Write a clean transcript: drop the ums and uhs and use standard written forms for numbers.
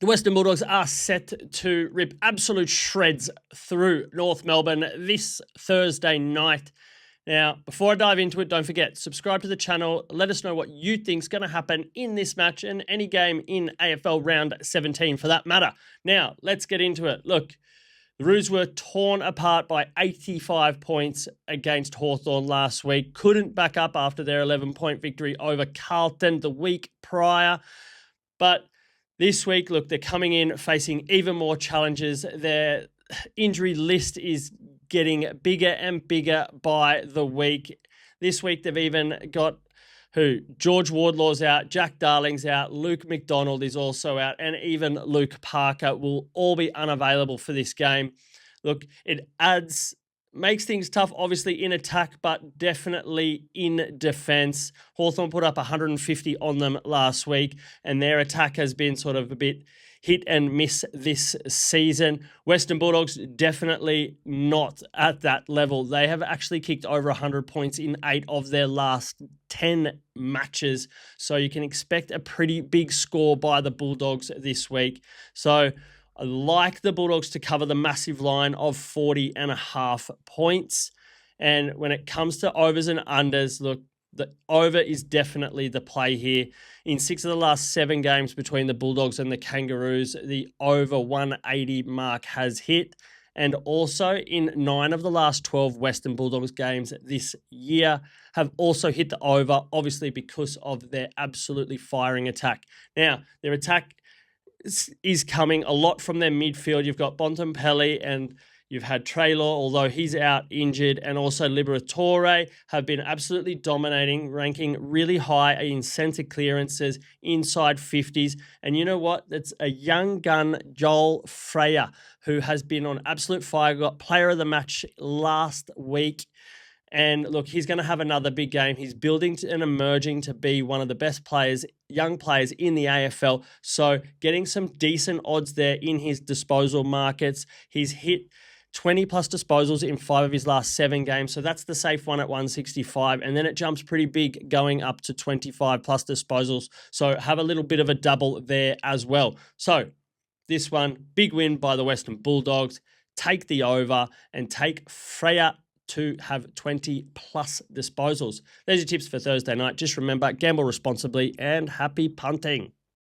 The Western Bulldogs are set to rip absolute shreds through North Melbourne this Thursday night. Now, before I dive into it, don't forget, subscribe to the channel. Let us know what you think is going to happen in this match and any game in AFL round 17 for that matter. Now, let's get into it. Look, the Roos were torn apart by 85 points against Hawthorn last week. Couldn't back up after their 11-point victory over Carlton the week prior. But this week, look, they're coming in facing even more challenges. Their injury list is getting bigger and bigger by the week. This week, they've even got George Wardlaw's out, Jack Darling's out, Luke McDonald is also out, and even Luke Parker will all be unavailable for this game. Look, it makes things tough, obviously, in attack, but definitely in defense. Hawthorn put up 150 on them last week, and their attack has been sort of a bit hit and miss this season. Western Bulldogs definitely not at that level. They have actually kicked over 100 points in 8 of their last 10 matches, so you can expect a pretty big score by the Bulldogs this week. So I like the Bulldogs to cover the massive line of 40.5 points. And when it comes to overs and unders, look, the over is definitely the play here. In 6 of the last 7 games between the Bulldogs and the Kangaroos, the over 180 mark has hit. And also in 9 of the last 12 Western Bulldogs games this year have also hit the over, obviously because of their absolutely firing attack. Now, their attack is coming a lot from their midfield. You've got Bontempelli and you've had Traylor, although he's out injured, and also Liberatore have been absolutely dominating, ranking really high in centre clearances, inside 50s. And you know what? That's a young gun, Joel Freya, who has been on absolute fire, got player of the match last week. And look, he's going to have another big game. He's building and emerging to be one of the best players, young players in the AFL. So getting some decent odds there in his disposal markets. He's hit 20 plus disposals in 5 of his last 7 games. So that's the safe one at 165. And then it jumps pretty big going up to 25 plus disposals. So have a little bit of a double there as well. So this one, big win by the Western Bulldogs. Take the over and take Freya to have 20 plus disposals. There's your tips for Thursday night. Just remember, gamble responsibly and happy punting.